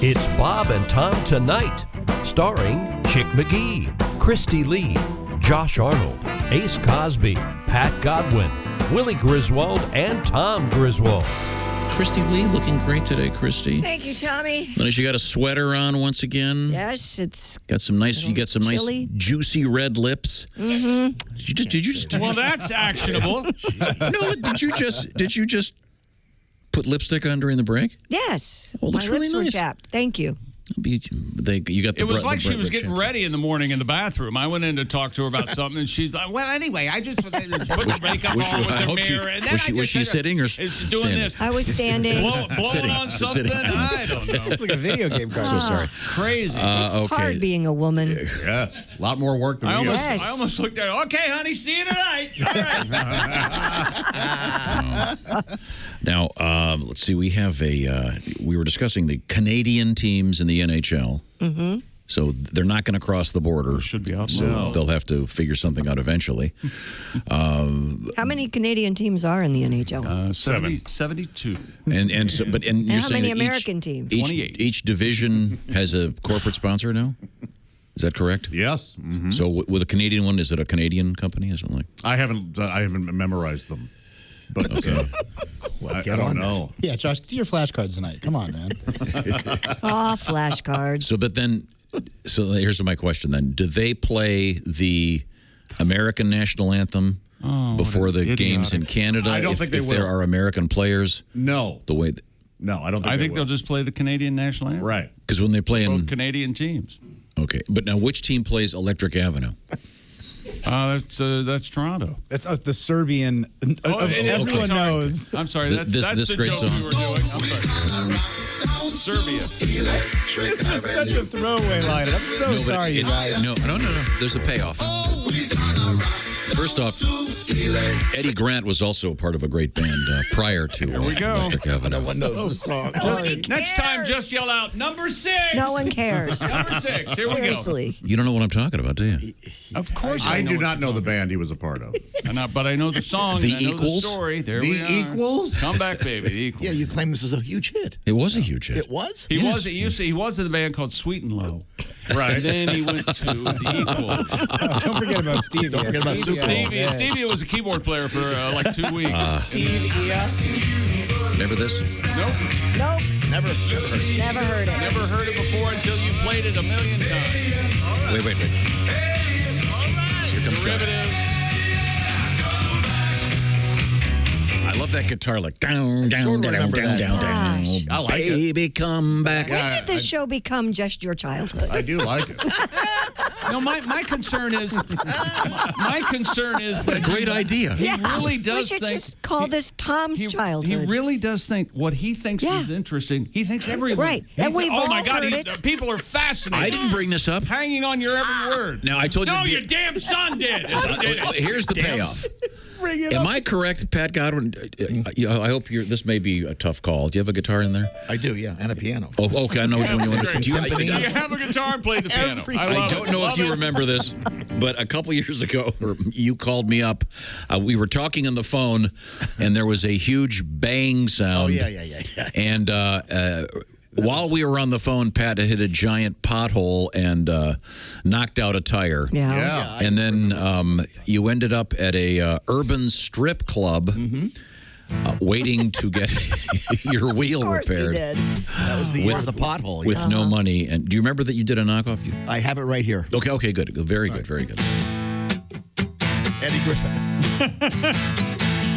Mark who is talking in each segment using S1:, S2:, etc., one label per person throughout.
S1: It's Bob and Tom Tonight, starring Chick McGee, Christy Lee, Josh Arnold, Ace Cosby, Pat Godwin, Willie Griswold, and Tom Griswold.
S2: Christy Lee looking great today, Christy.
S3: Thank you, Tommy.
S2: Notice you got a sweater on once again.
S3: Yes, it's
S2: got some nice. You got some
S3: chilly.
S2: Nice juicy red lips.
S3: Mm-hmm.
S2: Did you just?
S4: Well, that's actionable.
S2: No, did you just put lipstick on during the break?
S3: Yes.
S2: Oh, it looks
S3: My
S2: really
S3: lips were
S2: nice.
S3: chapped. Thank you.
S2: You got the
S4: It was like
S2: the
S4: she was getting ready in the morning in the bathroom. I went in to talk to her about something, and she's like, well, anyway, I just put the makeup on with the mirror. And then
S2: was she sitting or
S4: it's doing
S2: standing?
S4: this?
S3: I was standing.
S4: Blowing on something? I don't know.
S5: It's like a video game card.
S2: So sorry.
S4: Crazy.
S3: It's hard being a woman.
S5: Yes. A lot more work than
S4: I
S5: we have.
S4: almost looked at her. Okay, honey, see you tonight. All right.
S2: Now, let's see. We have we were discussing the Canadian teams in the NHL.
S3: Mm-hmm.
S2: So they're not going to cross the border.
S4: Should be out.
S2: So they'll have to figure something out eventually.
S3: How many Canadian teams are in the NHL?
S4: 72.
S2: And you're
S3: and
S2: saying
S3: how many
S2: that
S3: American teams?
S4: 28.
S2: Each division has a corporate sponsor now. Is that correct?
S5: Yes. Mm-hmm.
S2: So with a Canadian one, is it a Canadian company? Is it like?
S5: I haven't memorized them. But
S2: Okay.
S5: I don't know.
S6: Yeah, Josh, do your flashcards tonight. Come on, man.
S3: Oh, flashcards.
S2: So here's my question then. Do they play the American national anthem before the games in Canada?
S5: I don't think they
S2: if
S5: will.
S2: there are American players?
S5: No.
S2: The way
S5: No, I don't think
S4: I
S5: they
S4: think
S5: will.
S4: they'll just play the Canadian national anthem.
S5: Right.
S2: because when they play in
S4: Both Canadian teams.
S2: Okay, but now which team plays Electric Avenue?
S4: That's Toronto.
S6: That's us, the Serbian.
S4: Sorry.
S6: Everyone knows.
S4: I'm sorry. That's
S2: This
S4: the
S2: great
S4: joke
S2: song.
S4: we were doing. I'm sorry. Serbia.
S6: This is such a throwaway line. I'm so sorry, you guys.
S2: No. There's a payoff. First off, Eddie Grant was also part of a great band prior to Electric Avenue.
S6: No one knows the song.
S4: Next time, just yell out, number 6.
S3: No one cares.
S4: Number 6. Here we go.
S3: Seriously.
S2: You don't know what I'm talking about, do you?
S4: Of course
S5: I do
S4: what
S5: not
S4: you're
S5: know the
S4: talking
S5: band he was a part of.
S4: about. But I know the song.
S2: The
S4: and I know
S2: Equals?
S4: the story. There
S5: The
S4: we are.
S5: Equals?
S4: Come back, baby. The Equals.
S7: Yeah, you claim this was a huge hit.
S2: It was a huge hit.
S7: It was?
S4: He
S2: Yes.
S4: was in the band called Sweet and Low.
S5: Right.
S4: And then he went to the Equals.
S6: Don't forget about Stevie.
S7: Don't forget about Super Bowl.
S4: Stevie was a keyboard player for like 2 weeks.
S2: Remember this?
S4: Nope.
S3: Nope.
S7: Never heard it.
S3: Never heard it.
S4: Never heard it before until you played it a million times.
S2: Wait. Here comes Josh.
S4: Derivative.
S2: I love that guitar, like down,
S7: sort of remember that.
S3: Gosh.
S5: I like it.
S2: Baby, come back.
S3: When did this show become just your childhood?
S5: I do like it.
S4: No, my concern is
S2: What a
S4: that
S2: great idea.
S4: he really
S3: We
S4: does
S3: should
S4: think
S3: just call this Tom's
S4: he
S3: childhood.
S4: really does think what he thinks
S3: Yeah.
S4: is interesting. He thinks everything.
S3: Right.
S4: He
S3: And we've
S4: oh my
S3: all
S4: God,
S3: heard it.
S4: people are fascinated.
S2: I didn't bring this up.
S4: Hanging on your every word.
S2: Now, I told you.
S4: No,
S2: to be-
S4: your damn son did.
S2: Here's the payoff. Am I correct, Pat Godwin? I hope this may be a tough call. Do you have a guitar in there?
S7: I do, yeah, and a piano.
S2: Oh, okay. I know which one you want to do.
S4: You have a guitar and play the piano.
S2: I don't know if you remember this, but a couple years ago, you called me up. We were talking on the phone, and there was a huge bang sound.
S7: Oh, yeah.
S2: And while we were on the phone, Pat had hit a giant pothole and knocked out a tire.
S3: Yeah.
S2: And then you ended up at a urban strip club waiting to get your wheel
S3: Of course
S2: repaired.
S3: he did.
S7: That was the year of the pothole.
S2: With
S7: yeah.
S2: no money. And do you remember that you did a knockoff?
S7: I have it right here.
S2: Okay, good. Very good.
S7: Eddie Griffin.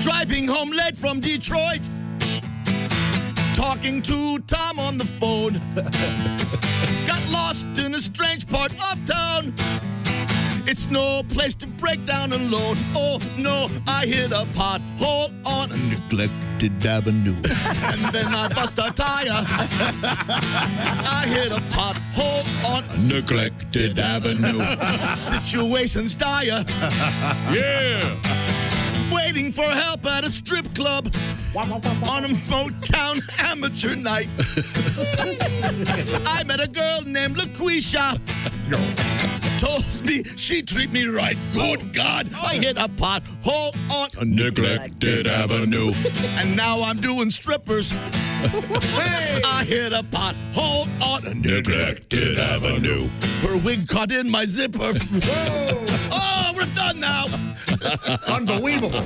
S7: Driving home late from Detroit. Talking to Tom on the phone. Got lost in a strange part of town. It's no place to break down alone. Oh no, I hit a pothole on a neglected avenue. And then I bust a tire. I hit a pothole on a neglected avenue. Situation's dire.
S4: Yeah.
S7: Waiting for help at a strip club on a Motown amateur night. I met a girl named LaQuisha. Told me she'd treat me right. Good God, I hit a pothole on a neglected avenue. And now I'm doing strippers I hit a pothole on a neglected avenue. Her wig caught in my zipper. Oh, we're done now.
S5: Unbelievable.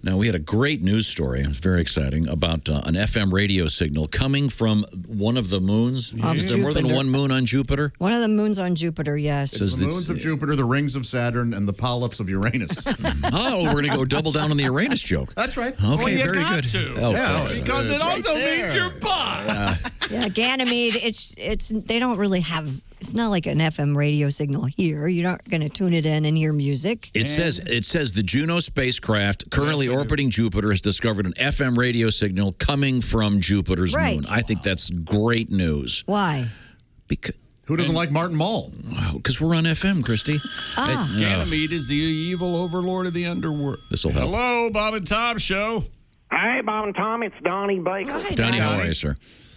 S2: Now, we had a great news story. It was very exciting about an FM radio signal coming from one of the moons. Is there more than one moon on Jupiter?
S3: One of the moons on Jupiter, yes.
S5: It's the moons of Jupiter, the rings of Saturn, and the polyps of Uranus.
S2: Oh, we're going to go double down on the Uranus joke.
S5: That's right.
S2: Okay,
S4: you
S2: very
S4: got
S2: good.
S4: to.
S2: Oh,
S5: Yeah,
S4: Because it also means your butt.
S3: Yeah, Ganymede, it's they don't really have, it's not like an FM radio signal here. You're not going to tune it in and hear music.
S2: It says the Juno spacecraft currently orbiting Jupiter has discovered an FM radio signal coming from Jupiter's moon. I think that's great news.
S3: Why?
S2: Because
S5: Who doesn't like Martin Mull?
S2: we're on FM, Christy.
S4: Ganymede is the evil overlord of the underworld.
S2: This will help.
S4: Hello, Bob and Tom Show.
S8: Hey, Bob and Tom, it's Donnie Baker.
S3: Hi,
S2: Donnie, how are you, sir?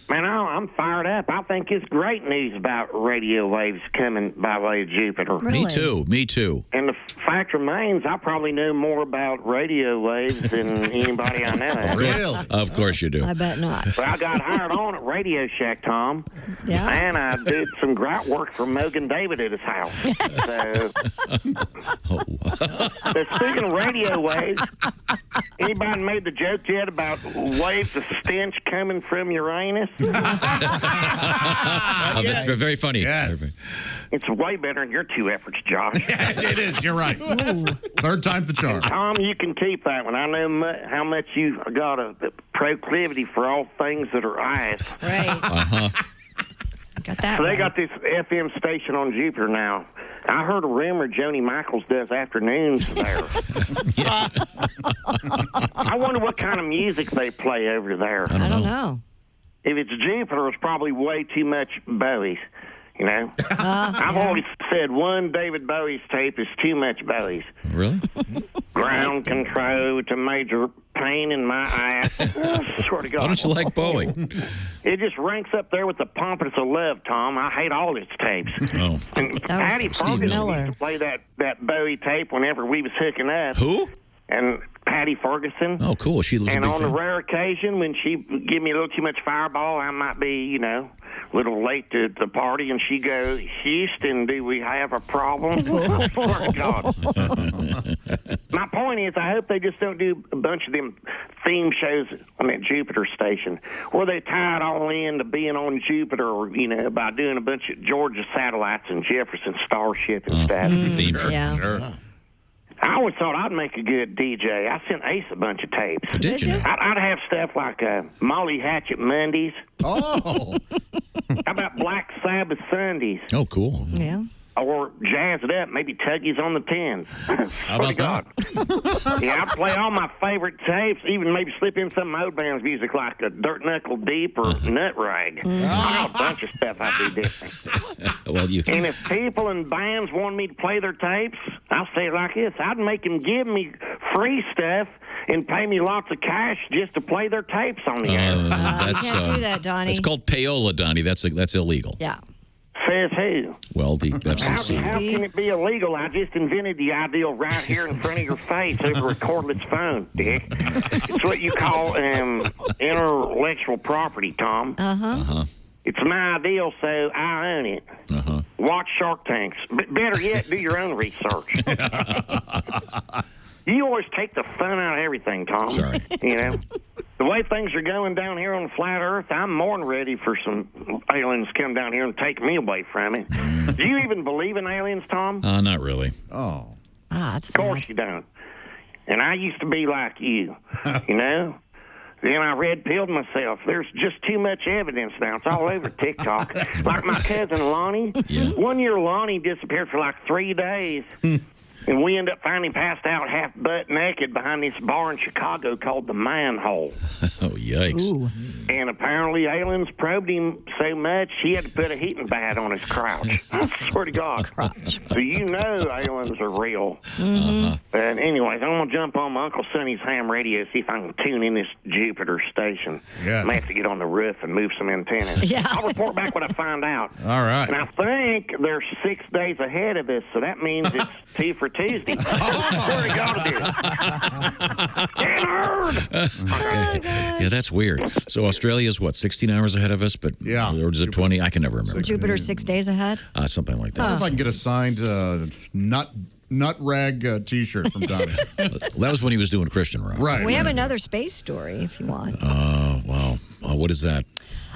S8: Man, I'm fired up. I think it's great news about radio waves coming by way of Jupiter.
S3: Really?
S2: Me too.
S8: And the fact remains, I probably know more about radio waves than anybody I know.
S5: Really?
S2: Of course you do.
S3: I bet not.
S8: But I got hired on at Radio Shack, Tom.
S3: Yeah?
S8: And I did some grout work for Mogan David at his house. So speaking of radio waves, anybody made the joke yet about waves of stench coming from Uranus?
S2: That's very funny.
S5: Yes.
S8: It's way better than your two efforts, Josh.
S5: It is. You're right. Third time's the charm.
S8: Tom, you can keep that one. I know how much you got a proclivity for all things that are ice.
S3: Right. Got that
S8: So they
S3: right.
S8: got this FM station on Jupiter now. I heard a rumor Joni Michaels does afternoons there. I wonder what kind of music they play over there.
S3: I don't know.
S8: If it's Jupiter, it's probably way too much Bowie's. You know? I've always said one David Bowie's tape is too much Bowie's.
S2: Really?
S8: Ground control to major pain in my ass. Swear to God.
S2: Why don't you like Bowie?
S8: It just ranks up there with the Pompous of Love, Tom. I hate all his tapes.
S2: Oh.
S8: And
S3: That was
S8: Patty
S3: Steve
S8: Ferguson
S3: Miller.
S8: used to play that Bowie tape whenever we was hooking up.
S2: Who?
S8: And Patty Ferguson.
S2: Oh, cool. She was a
S8: And
S2: big
S8: on the
S2: fan.
S8: rare occasion when she give me a little too much Fireball, I might be, a little late to the party, and she goes, Houston, do we have a problem? Swear to God. My point is, I hope they just don't do a bunch of them theme shows on that Jupiter station where they tie it all in to being on Jupiter, by doing a bunch of Georgia satellites and Jefferson Starship and stuff.
S2: Theme sure.
S3: Yeah.
S2: Sure.
S8: I always thought I'd make a good DJ. I sent Ace a bunch of tapes.
S2: Did you?
S8: I'd have stuff like Molly Hatchet Mondays.
S5: Oh.
S8: How about Black Sabbath Sundays?
S2: Oh, cool.
S3: Yeah.
S8: Or jazz it up, maybe Tuggies on the Tens.
S2: How about that?
S8: Yeah, I'd play all my favorite tapes, even maybe slip in some old band's music like Dirt Knuckle Deep or Nut Rag. I got a bunch of stuff I'd do different.
S2: Well,
S8: And if people and bands wanted me to play their tapes, I'll say it like this. I'd make them give me free stuff and pay me lots of cash just to play their tapes on the air.
S3: You can't do that, Donnie.
S2: It's called payola, Donnie. That's illegal.
S3: Yeah.
S8: Says who?
S2: Well, the
S8: How
S2: FCC.
S8: can it be illegal? I just invented the ideal right here in front of your face over a cordless phone, Dick. It's what you call intellectual property, Tom. It's my ideal, so I own it. Watch Shark Tanks. Better yet, do your own research. You always take the fun out of everything, Tom.
S2: Sorry.
S8: The way things are going down here on flat Earth, I'm more than ready for some aliens to come down here and take me away from it. Do you even believe in aliens, Tom?
S2: Not really.
S5: Oh.
S3: That's
S8: Of course you don't. And I used to be like you, Then I red-pilled myself. There's just too much evidence now. It's all over TikTok. Like my cousin Lonnie.
S2: Yeah.
S8: 1 year Lonnie disappeared for like 3 days. And we ended up finding passed out half butt naked behind this bar in Chicago called the Manhole.
S2: Oh, yikes.
S3: Ooh.
S8: And apparently aliens probed him so much he had to put a heating pad on his crotch. I swear to God. So aliens are real. But anyways, I'm going to jump on my Uncle Sonny's ham radio, see if I can tune in this Jupiter station.
S5: Yes.
S8: I may have to get on the roof and move some antennas.
S3: Yeah.
S8: I'll report back what I find out.
S5: All right.
S8: And I think they're 6 days ahead of us, so that means it's 2 for Tuesday. Swear to God it is.
S2: Yeah, that's weird. So Australia's what, 16 hours ahead of us? But
S5: Yeah.
S2: or is it 20? I can never remember.
S3: Jupiter's 6 days ahead.
S2: Something like
S5: I wonder
S2: that.
S5: if I can get a signed nut rag T-shirt from Donnie.
S2: That was when he was doing Christian rock.
S5: Right.
S3: We have another space story if you want.
S2: Wow. What is that?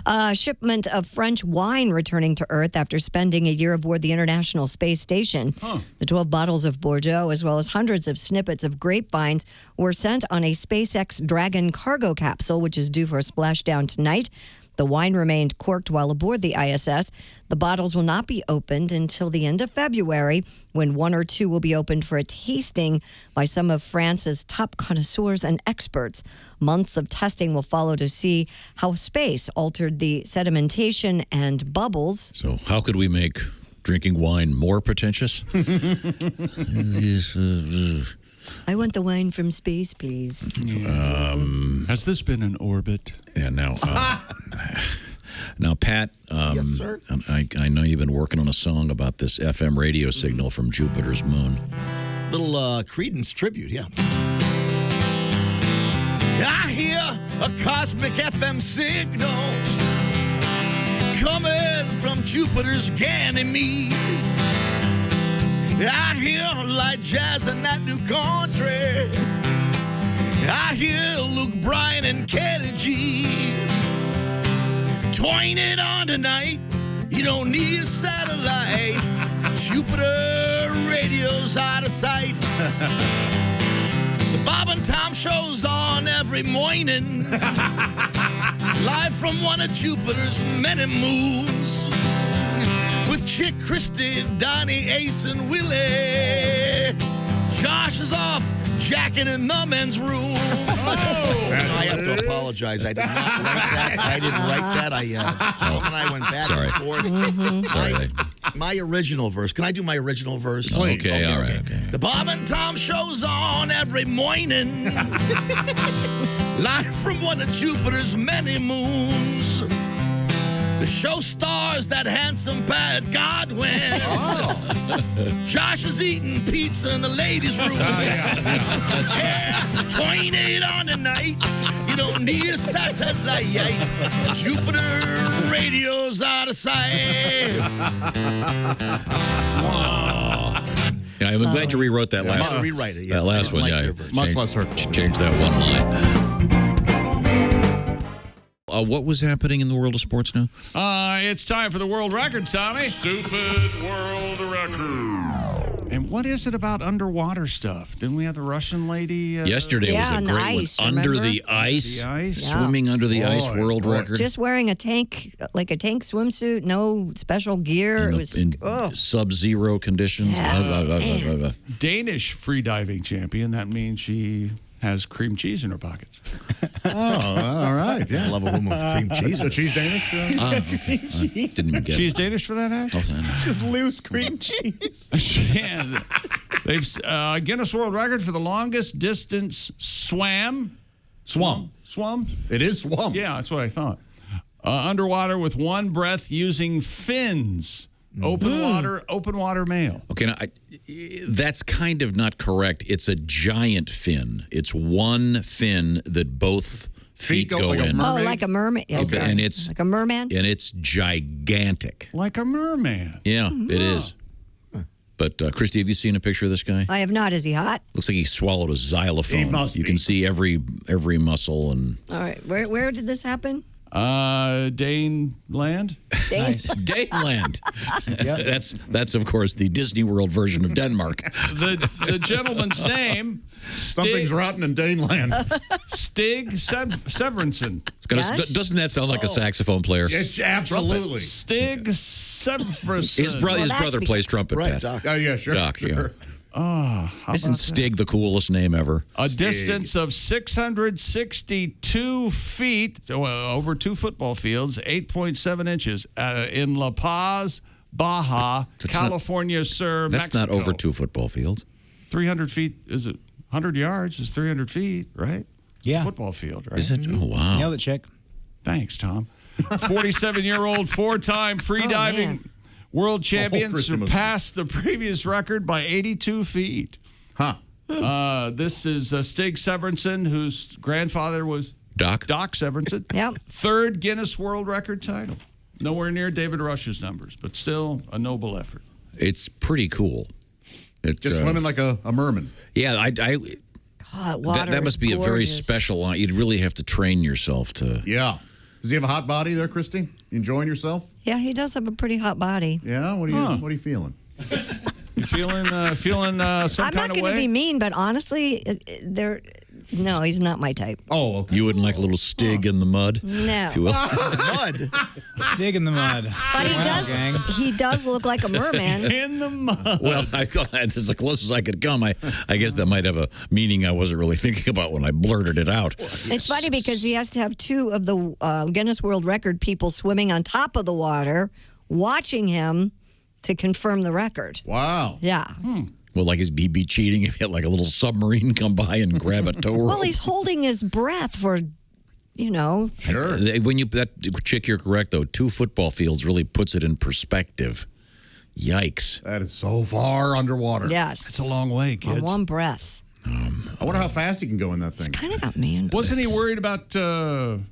S3: A shipment of French wine returning to Earth after spending a year aboard the International Space Station. The 12 bottles of Bordeaux, as well as hundreds of snippets of grapevines, were sent on a SpaceX Dragon cargo capsule, which is due for a splashdown tonight. The wine remained corked while aboard the ISS. The bottles will not be opened until the end of February, when one or two will be opened for a tasting by some of France's top connoisseurs and experts. Months of testing will follow to see how space altered the sedimentation and bubbles.
S2: So how could we make drinking wine more pretentious?
S3: I want the wine from space, please.
S4: Has this been in orbit?
S2: Yeah, now, Pat,
S7: Yes, sir.
S2: I know you've been working on a song about this FM radio signal from Jupiter's moon.
S7: Little Credence tribute, yeah. I hear a cosmic FM signal coming from Jupiter's Ganymede. I hear light jazz in that new country. I hear Luke Bryan and Kenny G. Twine it on tonight. You don't need a satellite. Jupiter radio's out of sight. The Bob and Tom show's on every morning. Live from one of Jupiter's many moons. With Chick, Christy, Donnie, Ace, and Willie. Josh is off jacking in the men's room. I have to apologize. I did not write that. I didn't write that. Tom and I went back and forth.
S2: Sorry.
S7: My original verse. Can I do my original verse?
S2: Okay, all right. Okay.
S7: The Bob and Tom show's on every morning. Live from one of Jupiter's many moons. The show stars that handsome Pat Godwin. Josh is eating pizza in the ladies' room. Yeah, 28 on tonight. You don't need a satellite. Jupiter radio's out of sight.
S2: Yeah, I'm glad you rewrote that last one.
S7: Rewrite it. Yeah.
S2: That last one, yeah.
S5: Much less hurtful.
S2: Change that one line. What was happening in the world of sports now?
S4: It's time for the world record, Tommy. Stupid world record. And what is it about underwater stuff? Didn't we have the Russian lady?
S2: Yesterday was a
S3: on the
S2: great
S3: ice,
S2: one. Under
S3: remember?
S2: the ice.
S4: The ice?
S3: Yeah.
S2: Swimming under the ice world record.
S3: Just wearing a tank swimsuit, no special gear. It was
S2: Sub-zero conditions.
S3: Yeah.
S4: Danish freediving champion. That means she has cream cheese in her pockets.
S5: All right. Yeah.
S7: I love a woman with cream cheese.
S5: So she's Danish?
S2: Okay. Didn't even get
S4: She's
S2: it.
S4: Danish for that, Ash?
S6: Just loose cream cheese.
S4: Yeah. They've Guinness World Record for the longest distance swam.
S5: Swum. It is swum.
S4: Yeah, that's what I thought. Underwater with one breath using fins. Open water male.
S2: Okay, now, that's kind of not correct. It's a giant fin. It's one fin that both feet go
S5: like a
S2: in.
S5: mermaid?
S3: like a mermaid.
S2: Okay. And it's
S3: like a merman.
S2: And it's gigantic.
S4: Like a merman.
S2: Yeah, it is. But Christy, have you seen a picture of this guy?
S3: I have not. Is he hot?
S2: Looks like he swallowed a xylophone.
S5: He must
S2: you
S5: be.
S2: can see every muscle and
S3: All right. Where did this happen?
S4: Daneland.
S2: Daneland. That's of course the Disney World version of Denmark.
S4: The gentleman's name.
S5: Something's rotten in Daneland.
S4: Stig Severinsen.
S3: Gosh.
S2: Doesn't that sound like a saxophone player?
S5: It's absolutely.
S4: Stig Severinsen.
S2: His brother plays trumpet.
S7: Right,
S2: Pat.
S7: Doc.
S5: Oh, yeah, sure.
S2: Doc,
S5: sure.
S2: yeah.
S4: How
S2: Isn't
S4: about
S2: Stig the coolest name ever?
S4: a distance of 662 feet, over 2 football fields, 8.7 inches, in La Paz, Baja, California Sur,
S2: That's
S4: Mexico.
S2: not over 2 football fields.
S4: 300 feet, is it? 100 yards is 300 feet, right?
S6: Yeah.
S4: Football field, right?
S2: Is it? Oh, wow.
S6: Nailed it, chick.
S4: Thanks, Tom. 47-year-old, 4-time freediving
S3: man.
S4: World champion
S5: Christy must
S4: surpassed the previous record by 82 feet.
S5: Huh.
S4: This is Stig Severinsen, whose grandfather was
S2: Doc
S4: Severinsen.
S3: Yep.
S4: Third Guinness World Record title. Nowhere near David Rush's numbers, but still a noble effort.
S2: It's pretty cool.
S5: Just swimming like a merman.
S2: Yeah,
S3: God, water
S2: that must be a very
S3: gorgeous.
S2: special line. You'd really have to train yourself to.
S5: Yeah. Does he have a hot body there, Christy? You enjoying yourself?
S3: Yeah, he does have a pretty hot body.
S5: Yeah. What are you feeling?
S4: You feeling some
S3: I'm
S4: kind
S3: not
S4: of
S3: going to
S4: way?
S3: be mean, but honestly, no, he's not my type.
S5: Oh, okay.
S2: You wouldn't like a little Stig in the mud?
S3: No.
S2: If you will.
S7: Mud.
S6: Stig in the mud.
S3: But
S6: Gang.
S3: he does look like a merman.
S4: In the mud.
S2: Well, that's as close as I could come. I guess that might have a meaning I wasn't really thinking about when I blurted it out.
S3: It's funny because he has to have two of the Guinness World Record people swimming on top of the water, watching him to confirm the record.
S5: Wow.
S3: Yeah.
S2: Well, like he'd be cheating if he had like a little submarine come by and grab a tow rope.
S3: Well, he's holding his breath for,
S5: Sure.
S2: When that chick, you're correct though. 2 football fields really puts it in perspective. Yikes!
S5: That is so far underwater.
S3: Yes.
S4: It's a long way,
S3: On
S4: kids.
S3: one breath.
S5: I wonder how fast he can go in that thing.
S3: Kind of got man.
S4: Wasn't he worried about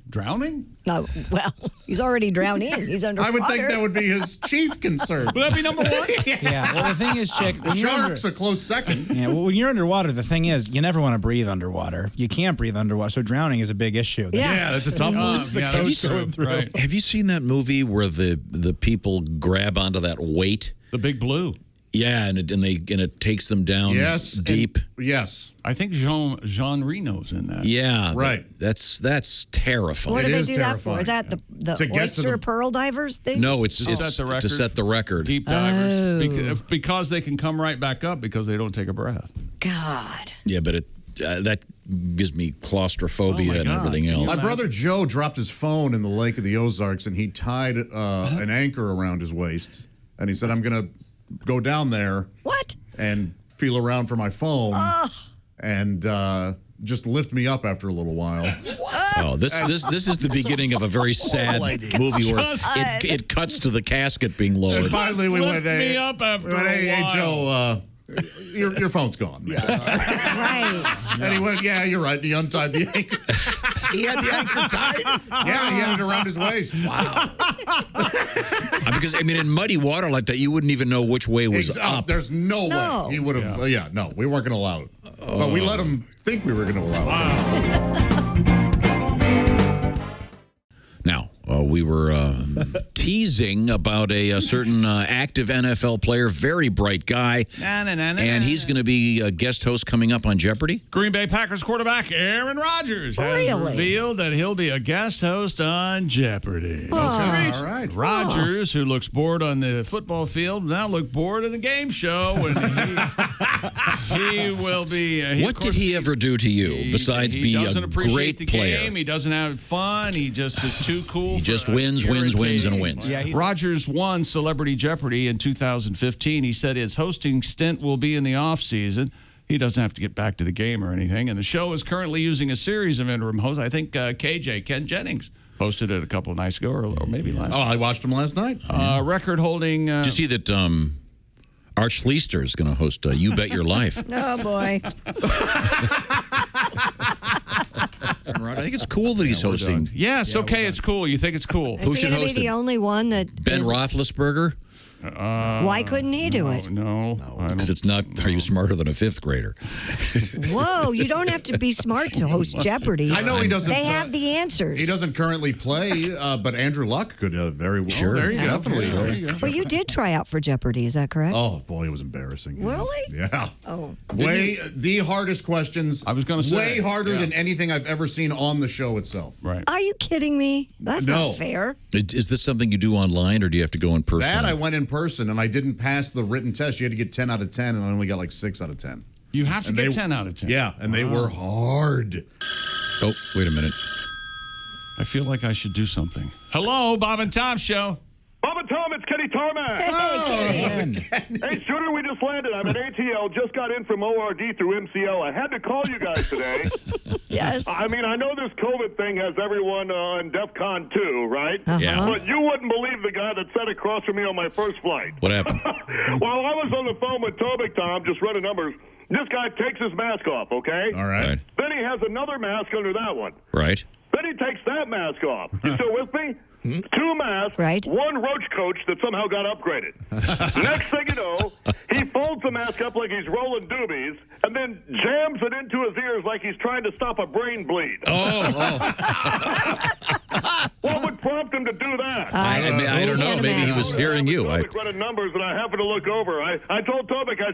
S4: drowning?
S3: No, well, he's already drowning. He's underwater.
S5: I would think that would be his chief concern.
S4: Would that be number one?
S6: Yeah. Well, the thing is, Chick, when you're
S5: Shark's a close second.
S6: yeah, well, when you're underwater, the thing is, you never want to breathe underwater. You can't breathe underwater, so drowning is a big issue.
S3: Yeah.
S5: That's a tough one.
S4: Yeah, that's true. Right.
S2: Have you seen that movie where the people grab onto that weight?
S4: The Big Blue.
S2: Yeah, and it takes them down
S5: Yes.
S2: deep.
S5: Yes.
S4: I think Jean Reno's in that.
S2: Yeah,
S5: Right.
S2: That's terrifying.
S3: What do
S5: It
S3: they
S5: is
S3: do that for? Is that
S5: To
S3: the
S5: get to
S3: oyster
S5: the-
S3: pearl divers thing?
S2: No, it's
S4: To set the record.
S2: to set the record.
S4: Deep divers. Because they can come right back up because they don't take a breath.
S3: God.
S2: Yeah, but that gives me claustrophobia
S4: Oh, my
S2: and
S4: God.
S2: everything else.
S5: My brother Joe dropped his phone in the Lake of the Ozarks, and he tied an anchor around his waist. And he said, I'm going to go down there
S3: What?
S5: and feel around for my phone and just lift me up after a little while.
S2: Oh, this is the beginning of a very sad movie where it cuts to the casket being
S5: And
S2: lowered.
S5: finally we went,
S4: Lift me
S5: hey,
S4: up after
S5: hey,
S4: a while.
S5: Joe, your phone's gone.
S3: Right.
S5: And he went, yeah, you're right. And he untied the anchor.
S7: He had the anchor tied?
S5: Yeah, he had it around his waist. Wow.
S2: Because in muddy water like that, you wouldn't even know which way was up.
S5: There's no
S3: No.
S5: way he would have. No, we weren't going to allow it. But we let him think we were going to allow it.
S2: Now, we were teasing about a certain active NFL player, very bright guy, and he's going to be a guest host coming up on Jeopardy.
S4: Green Bay Packers quarterback Aaron Rodgers has
S3: Really?
S4: revealed that he'll be a guest host on Jeopardy.
S5: All right.
S4: Rodgers, who looks bored on the football field, now look bored in the game show. And he will be.
S2: What did he ever do to you besides be
S4: doesn't
S2: a
S4: appreciate
S2: great
S4: the
S2: player?
S4: Game. He doesn't have fun. He just is too cool.
S2: He just wins, and wins.
S6: Yeah,
S4: Rodgers won Celebrity Jeopardy in 2015. He said his hosting stint will be in the off season. He doesn't have to get back to the game or anything. And the show is currently using a series of interim hosts. I think Ken Jennings hosted it a couple of nights ago, or maybe last.
S5: Oh, I watched him last night.
S4: Record holding.
S2: Did you see that Arch Leister is going to host You Bet Your Life?
S3: Oh, boy.
S2: Right, I think it's cool that he's hosting.
S4: Yes, okay, it's cool. You think it's cool?
S3: Is he
S2: should
S3: going to
S2: host
S3: be the
S2: it?
S3: only one that...
S2: Ben Roethlisberger?
S3: Why couldn't he do it?
S4: No.
S2: Because it's not, are you smarter than a fifth grader?
S3: Whoa, you don't have to be smart to host Jeopardy.
S5: I know he doesn't.
S3: They have the answers.
S5: He doesn't currently play, but Andrew Luck could very well.
S2: Sure.
S4: There you go.
S5: Definitely.
S4: There you go.
S3: Well, you did try out for Jeopardy, is that correct?
S5: Oh, boy, it was embarrassing.
S3: Really?
S5: Yeah.
S3: Oh.
S5: The hardest questions.
S4: I was gonna say,
S5: way harder
S4: yeah.
S5: than anything I've ever seen on the show itself.
S4: Right.
S3: Are you kidding me? That's
S5: No.
S3: not fair.
S2: Is this something you do online, or do you have to go in person?
S5: That I went in person, and I didn't pass the written test. You had to get 10 out of 10, and I only got like 6 out of 10.
S4: You have to
S5: And
S4: get
S5: they-
S4: 10 out of 10.
S5: Yeah, and they were hard.
S2: Oh, wait a minute.
S4: I feel like I should do something. Hello, Bob and Tom Show.
S9: Bob and Tom, it's Kenny Tarmac. Hey, Shooter, we just landed. I'm at ATL, just got in from ORD through MCL. I had to call you guys today.
S3: Yes.
S9: I mean, I know this COVID thing has everyone on DEFCON 2, right?
S2: Yeah.
S9: But you wouldn't believe the guy that sat across from me on my first flight.
S2: What happened?
S9: While I was on the phone with Tobic, Tom, just running numbers, this guy takes his mask off, okay?
S5: All right.
S9: Then he has another mask under that one.
S2: Right.
S9: Then he takes that mask off. You still with me? 2 masks,
S3: Right.
S9: 1 roach coach that somehow got upgraded. Next thing you know, he folds the mask up like he's rolling doobies and then jams it into his ears like he's trying to stop a brain bleed. What would prompt him to do that?
S2: I don't know. Maybe he was hearing you.
S9: I was running numbers, and I happened to look over. I told Tobic, I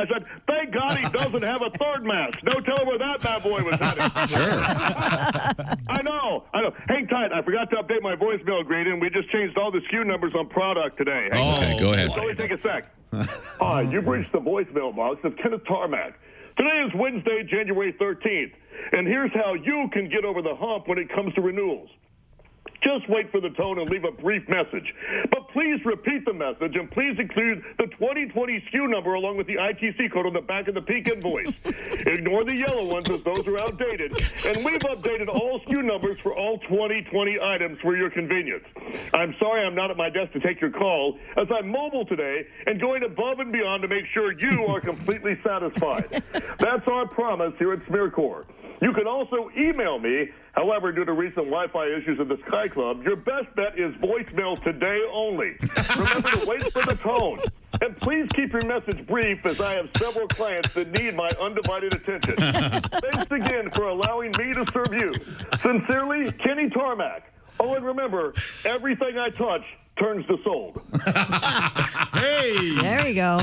S9: said, thank God he doesn't have a third mask. No telling where that bad boy was headed.
S2: Sure.
S9: I know. Hang tight. I forgot to update my voicemail greeting. We just changed all the SKU numbers on product today.
S2: Okay, go ahead.
S9: Only take a sec. Hi, you've reached the voicemail box of Kenneth Tarmac. Today is Wednesday, January 13th, and here's how you can get over the hump when it comes to renewals. Just wait for the tone and leave a brief message. But please repeat the message, and please include the 2020 SKU number along with the ITC code on the back of the peak invoice. Ignore the yellow ones as those are outdated. And we've updated all SKU numbers for all 2020 items for your convenience. I'm sorry I'm not at my desk to take your call, as I'm mobile today and going above and beyond to make sure you are completely satisfied. That's our promise here at SmearCorps. You can also email me. However, due to recent Wi-Fi issues at the Sky Club, your best bet is voicemail today only. Remember to wait for the tone. And please keep your message brief, as I have several clients that need my undivided attention. Thanks again for allowing me to serve you. Sincerely, Kenny Tarmac. Oh, and remember, everything I touch turns to sold.
S3: There you go.